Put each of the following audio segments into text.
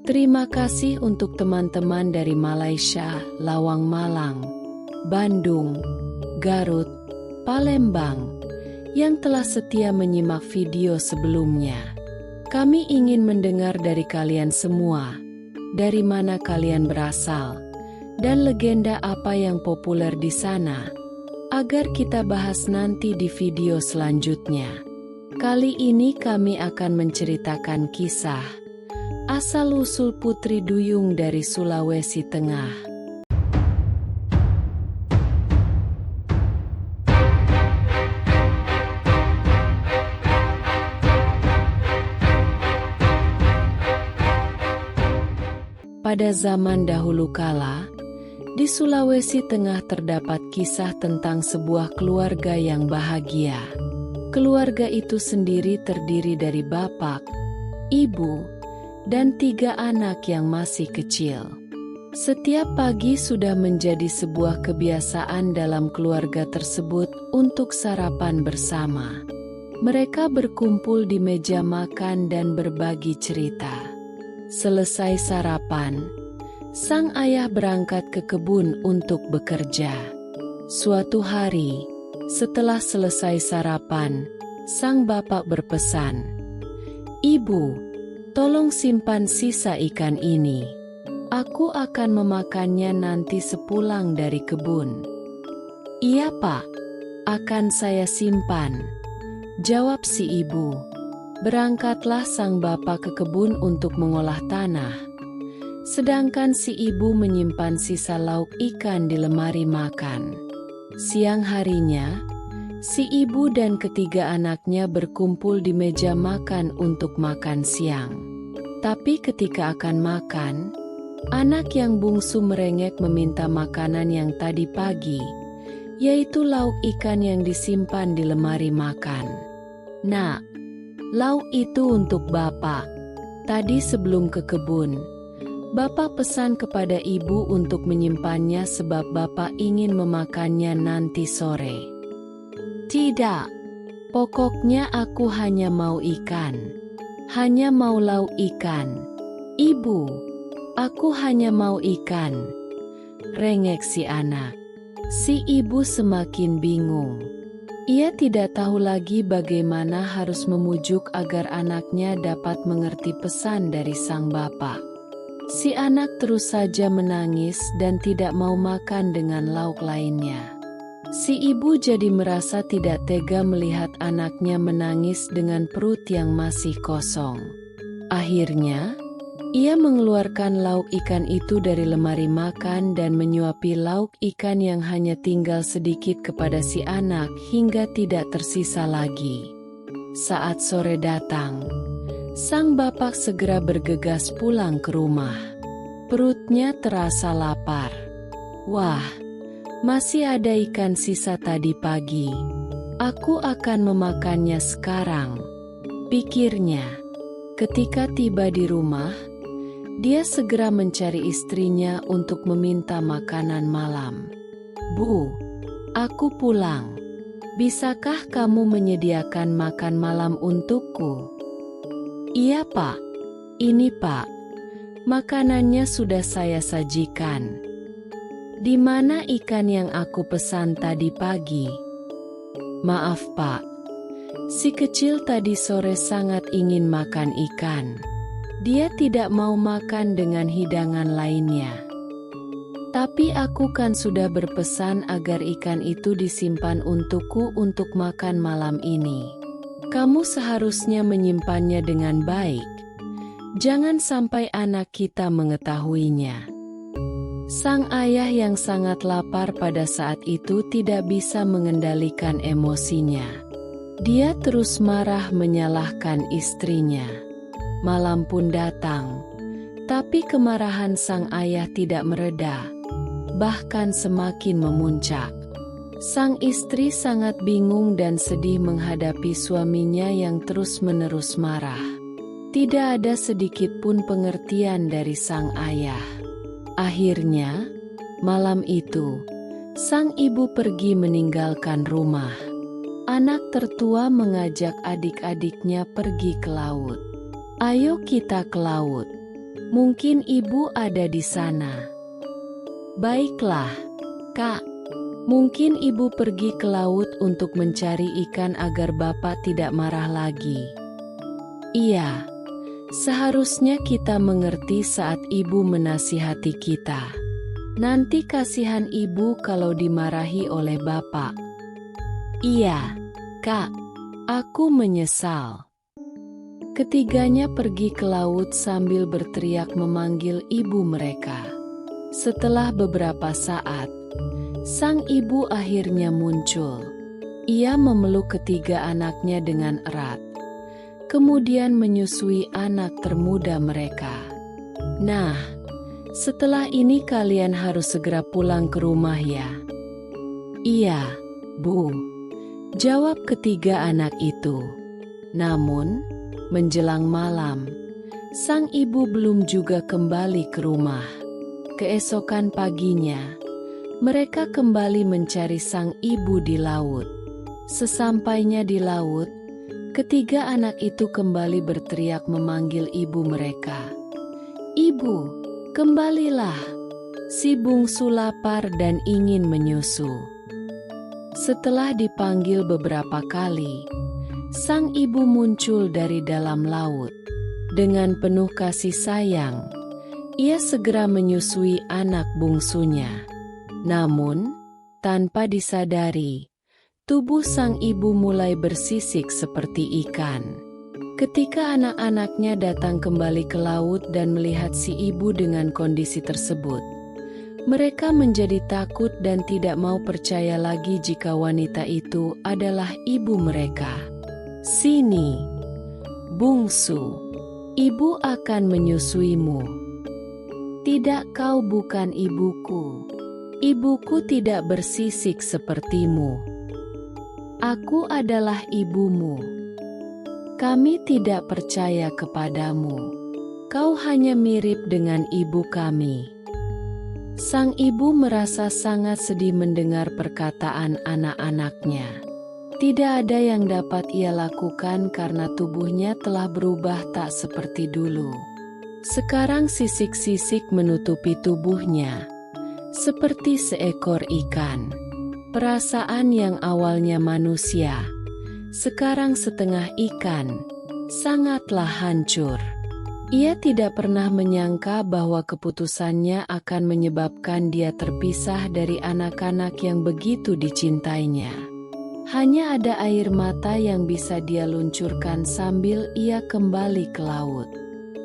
Terima kasih untuk teman-teman dari Malaysia, Lawang Malang, Bandung, Garut, Palembang, yang telah setia menyimak video sebelumnya. Kami ingin mendengar dari kalian semua, dari mana kalian berasal, dan legenda apa yang populer di sana, agar kita bahas nanti di video selanjutnya. Kali ini kami akan menceritakan kisah asal-usul Putri Duyung dari Sulawesi Tengah. Pada zaman dahulu kala, di Sulawesi Tengah terdapat kisah tentang sebuah keluarga yang bahagia. Keluarga itu sendiri terdiri dari bapak, ibu, dan 3 anak yang masih kecil. Setiap pagi sudah menjadi sebuah kebiasaan dalam keluarga tersebut untuk sarapan bersama. Mereka berkumpul di meja makan dan berbagi cerita. Selesai sarapan, sang ayah berangkat ke kebun untuk bekerja. Suatu hari, setelah selesai sarapan, sang bapak berpesan, "Ibu, tolong simpan sisa ikan ini. Aku akan memakannya nanti sepulang dari kebun." "Iya, Pak, akan saya simpan," jawab si ibu. Berangkatlah sang bapak ke kebun untuk mengolah tanah, sedangkan si ibu menyimpan sisa lauk ikan di lemari makan. Siang harinya, si ibu dan ketiga anaknya berkumpul di meja makan untuk makan siang. Tapi ketika akan makan, anak yang bungsu merengek meminta makanan yang tadi pagi, yaitu lauk ikan yang disimpan di lemari makan. "Nak, lauk itu untuk Bapak. Tadi sebelum ke kebun, Bapak pesan kepada Ibu untuk menyimpannya sebab Bapak ingin memakannya nanti sore." "Tidak, pokoknya aku hanya mau ikan. Hanya mau lauk ikan. Ibu, aku hanya mau ikan," rengek si anak. Si ibu semakin bingung. Ia tidak tahu lagi bagaimana harus memujuk agar anaknya dapat mengerti pesan dari sang bapak. Si anak terus saja menangis dan tidak mau makan dengan lauk lainnya. Si ibu jadi merasa tidak tega melihat anaknya menangis dengan perut yang masih kosong. Akhirnya, ia mengeluarkan lauk ikan itu dari lemari makan dan menyuapi lauk ikan yang hanya tinggal sedikit kepada si anak hingga tidak tersisa lagi. Saat sore datang, sang bapak segera bergegas pulang ke rumah. Perutnya terasa lapar. "Wah, masih ada ikan sisa tadi pagi. Aku akan memakannya sekarang," pikirnya. Ketika tiba di rumah, dia segera mencari istrinya untuk meminta makanan malam. "Bu, aku pulang. Bisakah kamu menyediakan makan malam untukku?" "Iya, Pak. Ini, Pak. Makanannya sudah saya sajikan." "Di mana ikan yang aku pesan tadi pagi?" "Maaf, Pak. Si kecil tadi sore sangat ingin makan ikan. Dia tidak mau makan dengan hidangan lainnya. Tapi aku kan sudah berpesan agar ikan itu disimpan untukku untuk makan malam ini. Kamu seharusnya menyimpannya dengan baik. Jangan sampai anak kita mengetahuinya." Sang ayah yang sangat lapar pada saat itu tidak bisa mengendalikan emosinya. Dia terus marah menyalahkan istrinya. Malam pun datang, tapi kemarahan sang ayah tidak mereda, bahkan semakin memuncak. Sang istri sangat bingung dan sedih menghadapi suaminya yang terus-menerus marah. Tidak ada sedikit pun pengertian dari sang ayah. Akhirnya, malam itu, sang ibu pergi meninggalkan rumah. Anak tertua mengajak adik-adiknya pergi ke laut. "Ayo kita ke laut. Mungkin ibu ada di sana. Baiklah, Kak. Mungkin ibu pergi ke laut untuk mencari ikan agar bapak tidak marah lagi. Iya, seharusnya kita mengerti saat ibu menasihati kita. Nanti kasihan ibu kalau dimarahi oleh bapak. Iya, Kak, aku menyesal. Ketiganya pergi ke laut sambil berteriak memanggil ibu mereka. Setelah beberapa saat, sang ibu akhirnya muncul. Ia memeluk ketiga anaknya dengan erat, kemudian menyusui anak termuda mereka. Nah, setelah ini kalian harus segera pulang ke rumah ya. Iya, Bu, jawab ketiga anak itu. Namun, menjelang malam, sang ibu belum juga kembali ke rumah. Keesokan paginya, mereka kembali mencari sang ibu di laut. Sesampainya di laut, ketiga anak itu kembali berteriak memanggil ibu mereka. "Ibu, kembalilah, si bungsu lapar dan ingin menyusu." Setelah dipanggil beberapa kali, sang ibu muncul dari dalam laut. Dengan penuh kasih sayang, ia segera menyusui anak bungsunya. Namun, tanpa disadari, tubuh sang ibu mulai bersisik seperti ikan. Ketika anak-anaknya datang kembali ke laut dan melihat si ibu dengan kondisi tersebut, mereka menjadi takut dan tidak mau percaya lagi jika wanita itu adalah ibu mereka. "Sini, bungsu, ibu akan menyusuimu." "Tidak, kau bukan ibuku. Ibuku tidak bersisik sepertimu. Aku adalah ibumu. Kami tidak percaya kepadamu. Kau hanya mirip dengan ibu kami." Sang ibu merasa sangat sedih mendengar perkataan anak-anaknya. Tidak ada yang dapat ia lakukan karena tubuhnya telah berubah tak seperti dulu. Sekarang sisik-sisik menutupi tubuhnya, seperti seekor ikan. Perasaan yang awalnya manusia, sekarang setengah ikan, sangatlah hancur. Ia tidak pernah menyangka bahwa keputusannya akan menyebabkan dia terpisah dari anak-anak yang begitu dicintainya. Hanya ada air mata yang bisa dia luncurkan sambil ia kembali ke laut.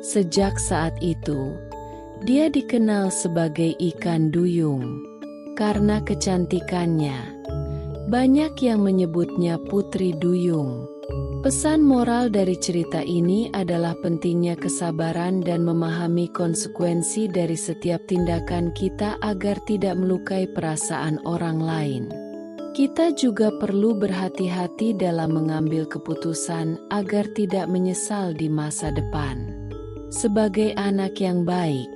Sejak saat itu, dia dikenal sebagai ikan duyung. Karena kecantikannya, banyak yang menyebutnya Putri Duyung. Pesan moral dari cerita ini adalah pentingnya kesabaran dan memahami konsekuensi dari setiap tindakan kita agar tidak melukai perasaan orang lain. Kita juga perlu berhati-hati dalam mengambil keputusan agar tidak menyesal di masa depan. Sebagai anak yang baik,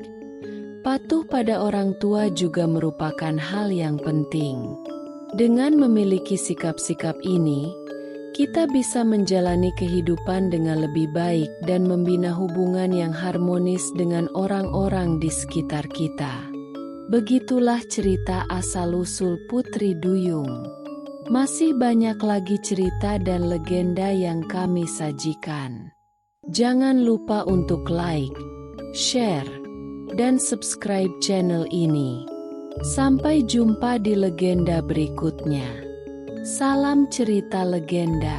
patuh pada orang tua juga merupakan hal yang penting. Dengan memiliki sikap-sikap ini, kita bisa menjalani kehidupan dengan lebih baik dan membina hubungan yang harmonis dengan orang-orang di sekitar kita. Begitulah cerita asal-usul Putri Duyung. Masih banyak lagi cerita dan legenda yang kami sajikan. Jangan lupa untuk like, share, dan subscribe channel ini. Sampai jumpa di legenda berikutnya. Salam cerita legenda.